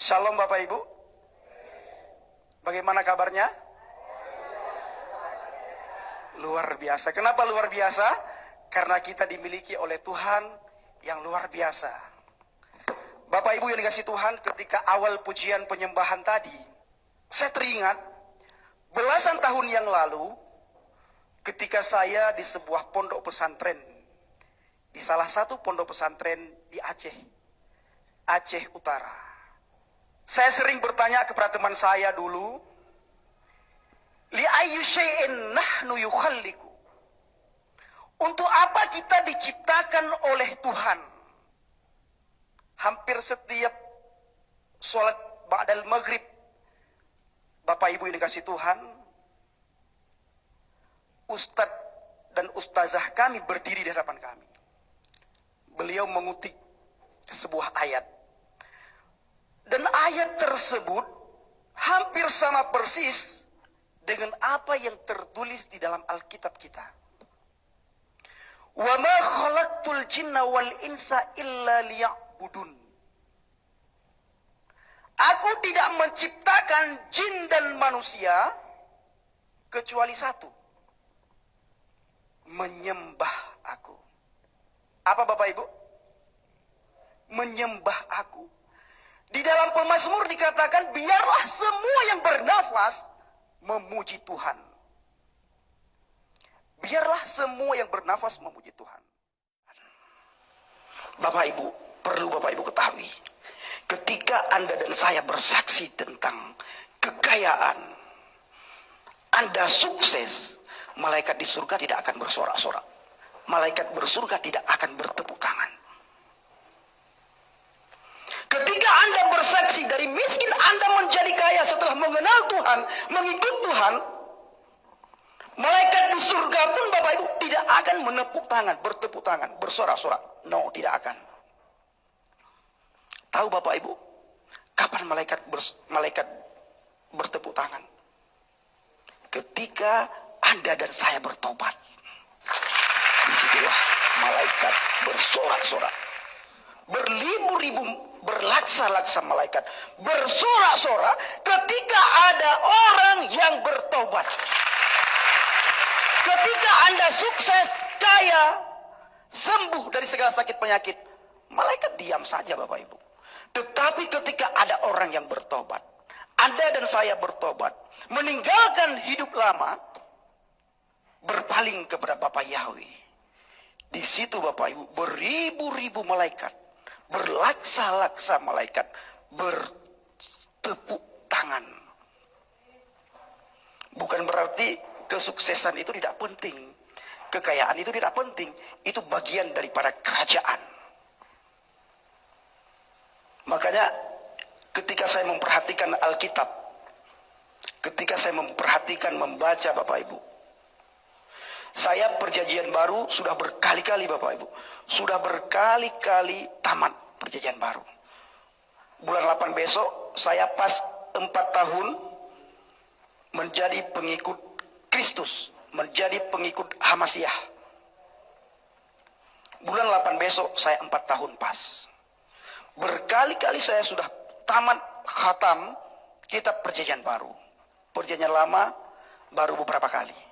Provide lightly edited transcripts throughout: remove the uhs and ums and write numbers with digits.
Shalom Bapak Ibu. Bagaimana kabarnya? Luar biasa. Kenapa luar biasa? Karena kita dimiliki oleh Tuhan yang luar biasa. Bapak Ibu yang dikasihi Tuhan, ketika awal pujian penyembahan tadi, saya teringat belasan tahun yang lalu ketika saya di sebuah pondok pesantren, di salah satu pondok pesantren di Aceh Utara. Saya sering bertanya kepada teman saya dulu, li ayyu syai'in nahnu yukhalliqu. Untuk apa kita diciptakan oleh Tuhan? Hampir setiap sholat ba'dal maghrib, Bapak Ibu yang dikasihi Tuhan, Ustadz dan Ustazah kami berdiri di hadapan kami. Beliau mengutip sebuah ayat. Dan ayat tersebut hampir sama persis dengan apa yang tertulis di dalam Alkitab kita. Wa ma khalaqtul jinna wal insa illa liya'budun. Aku tidak menciptakan jin dan manusia kecuali satu, menyembah aku. Apa Bapak Ibu? Menyembah aku. Di dalam pemazmur dikatakan, biarlah semua yang bernafas memuji Tuhan. Biarlah semua yang bernafas memuji Tuhan. Bapak Ibu, perlu Bapak Ibu ketahui, ketika Anda dan saya bersaksi tentang kekayaan, Anda sukses, malaikat di surga tidak akan bersorak-sorak. Malaikat bersurga tidak akan bertepuk tangan. Ketika Anda bersaksi dari miskin Anda menjadi kaya setelah mengenal Tuhan, mengikut Tuhan, malaikat di surga pun Bapak Ibu tidak akan menepuk tangan, bertepuk tangan, bersorak-sorak. No, tidak akan. Tahu Bapak Ibu, kapan malaikat bertepuk tangan? Ketika Anda dan saya bertobat. Disitulah malaikat bersorak-sorak. Berlibu-ribu, berlaksa-laksa malaikat bersorak-sorak ketika ada orang yang bertobat. Ketika Anda sukses, kaya, sembuh dari segala sakit penyakit, malaikat diam saja Bapak Ibu. Tetapi ketika ada orang yang bertobat, Anda dan saya bertobat, meninggalkan hidup lama, berpaling kepada Bapa Yahweh. Di situ Bapak Ibu, beribu-ribu malaikat, berlaksa-laksa malaikat, bertepuk tangan. Bukan berarti kesuksesan itu tidak penting, kekayaan itu tidak penting, itu bagian daripada kerajaan. Makanya ketika saya memperhatikan Alkitab, ketika saya memperhatikan membaca Bapak Ibu, saya perjanjian baru sudah berkali-kali Bapak Ibu, sudah berkali-kali tamat perjanjian baru. Bulan 8 besok saya pas 4 tahun menjadi pengikut Kristus, menjadi pengikut Hamasiah. Bulan 8 besok saya 4 tahun pas. Berkali-kali saya sudah tamat khatam kitab perjanjian baru. Perjanjian lama baru beberapa kali.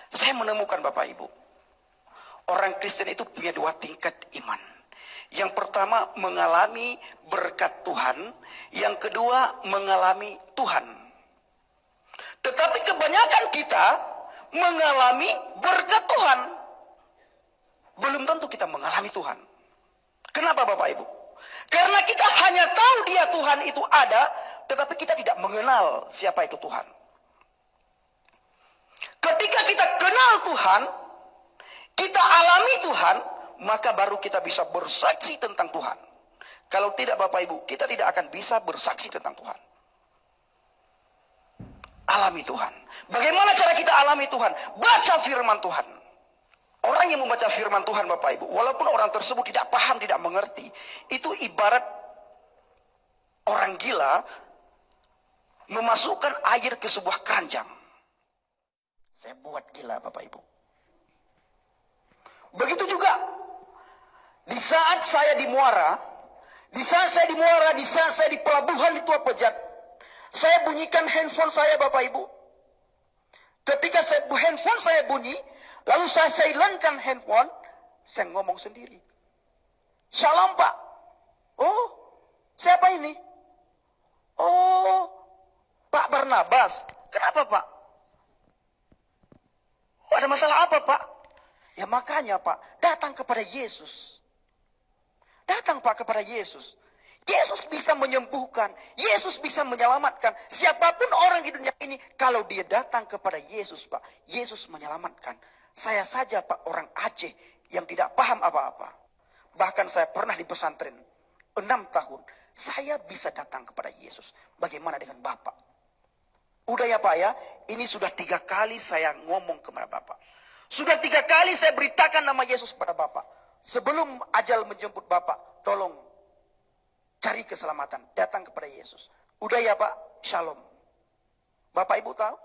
Saya menemukan Bapak Ibu, orang Kristen itu punya 2 tingkat iman. Yang pertama mengalami berkat Tuhan, yang kedua mengalami Tuhan. Tetapi kebanyakan kita mengalami berkat Tuhan, belum tentu kita mengalami Tuhan. Kenapa Bapak Ibu? Karena kita hanya tahu dia Tuhan itu ada, tetapi kita tidak mengenal siapa itu Tuhan. Ketika kita kenal Tuhan, kita alami Tuhan, maka baru kita bisa bersaksi tentang Tuhan. Kalau tidak Bapak Ibu, kita tidak akan bisa bersaksi tentang Tuhan. Alami Tuhan. Bagaimana cara kita alami Tuhan? Baca firman Tuhan. Orang yang membaca firman Tuhan Bapak Ibu, walaupun orang tersebut tidak paham, tidak mengerti, itu ibarat orang gila memasukkan air ke sebuah keranjang. Saya buat gila Bapak Ibu. Begitu juga di saat saya di Muara, Di saat saya di Muara, di saat saya di pelabuhan di Tua Pejat, saya bunyikan handphone saya, Bapak Ibu. Ketika handphone saya bunyi, lalu saya silentkan handphone, saya ngomong sendiri. Shalom Pak. Oh, siapa ini? Oh, Pak Barnabas. Kenapa Pak? Oh, ada masalah apa Pak? Ya makanya Pak, datang kepada Yesus. Datang Pak kepada Yesus. Yesus bisa menyembuhkan. Yesus bisa menyelamatkan. Siapapun orang di dunia ini, kalau dia datang kepada Yesus Pak, Yesus menyelamatkan. Saya saja Pak, orang Aceh yang tidak paham apa-apa. Bahkan saya pernah di pesantren 6 tahun. Saya bisa datang kepada Yesus. Bagaimana dengan Bapak? Udah ya Pak ya, ini sudah 3 kali saya ngomong kepada Bapak. Sudah 3 kali saya beritakan nama Yesus kepada Bapak. Sebelum ajal menjemput Bapak, tolong cari keselamatan, datang kepada Yesus. Udah ya Pak, shalom. Bapak Ibu tahu?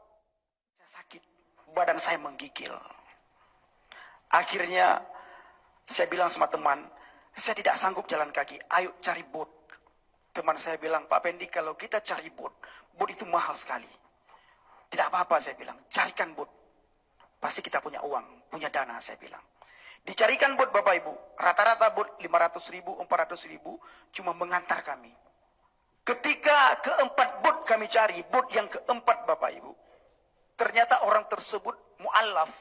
Saya sakit, badan saya menggigil. Akhirnya saya bilang sama teman, saya tidak sanggup jalan kaki, ayo cari bot. Teman saya bilang, Pak Pendi, kalau kita cari bot itu mahal sekali. Tidak apa-apa saya bilang, carikan bot. Pasti kita punya uang, punya dana saya bilang. Dicarikan bot Bapak Ibu, rata-rata bot 500.000, 400.000, cuma mengantar kami. Ketika keempat bot kami cari, bot yang keempat Bapak Ibu, ternyata orang tersebut mu'alaf,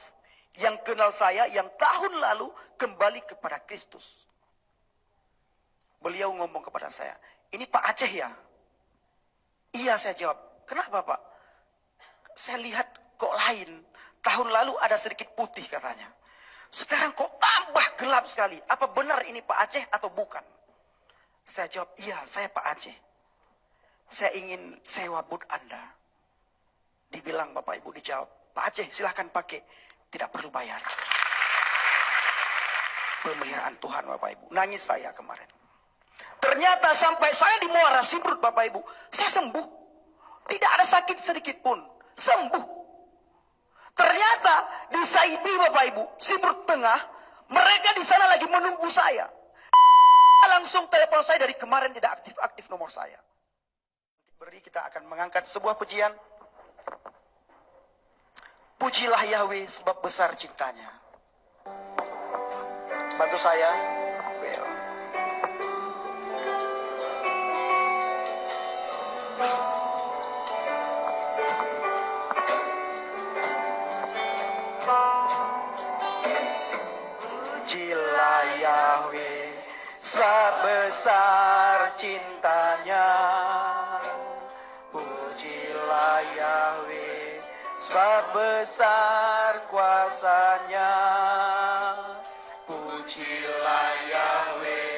yang kenal saya, yang tahun lalu kembali kepada Kristus. Beliau ngomong kepada saya, ini Pak Aceh ya? Iya saya jawab, kenapa Pak? Saya lihat kok lain, tahun lalu ada sedikit putih katanya. Sekarang kok tambah gelap sekali. Apa benar ini Pak Aceh atau bukan? Saya jawab, iya saya Pak Aceh. Saya ingin sewa bot Anda. Dibilang Bapak Ibu, dijawab, Pak Aceh silahkan pakai. Tidak perlu bayar. Pemeliharaan Tuhan Bapak Ibu. Nangis saya kemarin. Ternyata sampai saya di Muara Simprut Bapak Ibu, saya sembuh. Tidak ada sakit sedikit pun. Sembuh. Ternyata di Saidi Bapak Ibu, Simprut Tengah, mereka di sana lagi menunggu saya. Langsung telepon saya dari kemarin tidak aktif-aktif nomor saya. Beri kita akan mengangkat sebuah pujian. Pujilah Yahweh sebab besar cintanya. Bantu saya. Well. Pujilah Yahweh sebab besar cintanya. Pujilah Yahweh sebab besar kuasanya. Pujilah Yahweh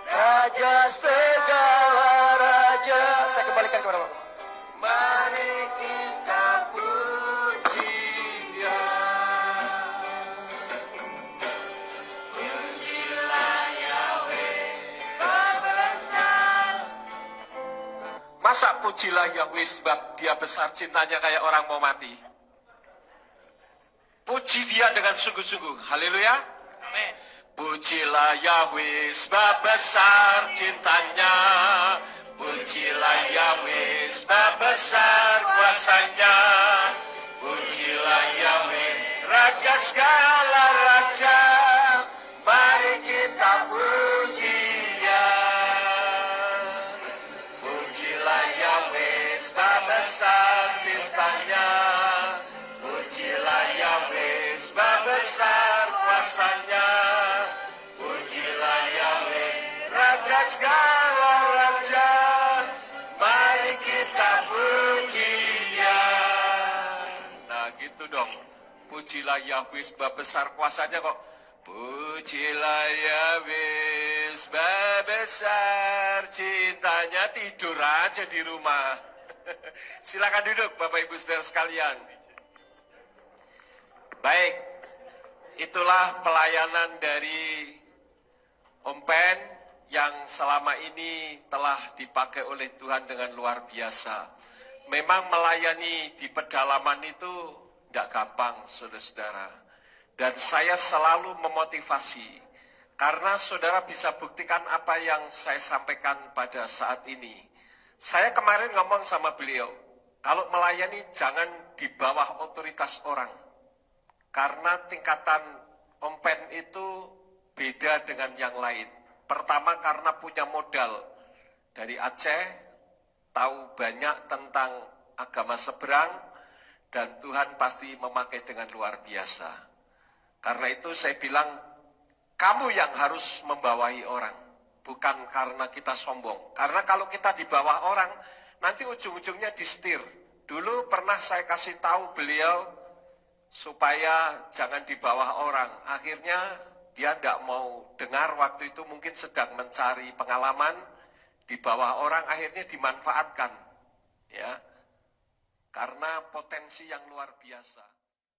Raja segala raja. Saya kembalikan kepada Bapak. Mari kita puji Dia. Pujilah Yahweh sebab besar. Masa pujilah Yahweh sebab Dia besar cintanya kayak orang mau mati? Puji Dia dengan sungguh-sungguh. Haleluya. Amin. Pujilah Yahweh sebab besar cintanya. Pujilah Yahweh sebab besar kuasanya. Pujilah Yahweh Raja segala raja. Mari kita puji Dia. Pujilah Yahweh sebab besar cintanya. Pujilah Yahweh sebab besar kuasanya. Pujilah Yahweh Raja segala raja. Mari kita puji Dia. Nah gitu dong. Pujilah Yahweh sebab besar kuasanya kok. Pujilah Yahweh sebab besar cintanya. Tidur aja di rumah. Silakan duduk Bapak Ibu Saudara sekalian. Baik, itulah pelayanan dari Om Pen yang selama ini telah dipakai oleh Tuhan dengan luar biasa. Memang melayani di pedalaman itu tidak gampang, saudara-saudara. Dan saya selalu memotivasi, Karena saudara bisa buktikan apa yang saya sampaikan pada saat ini. Saya kemarin ngomong sama beliau, kalau melayani jangan di bawah otoritas orang. Karena tingkatan Ompen itu beda dengan yang lain. Pertama karena punya modal dari Aceh, tahu banyak tentang agama seberang, dan Tuhan pasti memakai dengan luar biasa. Karena itu saya bilang, kamu yang harus membawahi orang, bukan karena kita sombong. Karena kalau kita di bawah orang, nanti ujung-ujungnya disetir. Dulu pernah saya kasih tahu beliau, supaya jangan di bawah orang. Akhirnya dia tidak mau dengar, waktu itu mungkin sedang mencari pengalaman di bawah orang, akhirnya dimanfaatkan. Ya, karena potensi yang luar biasa.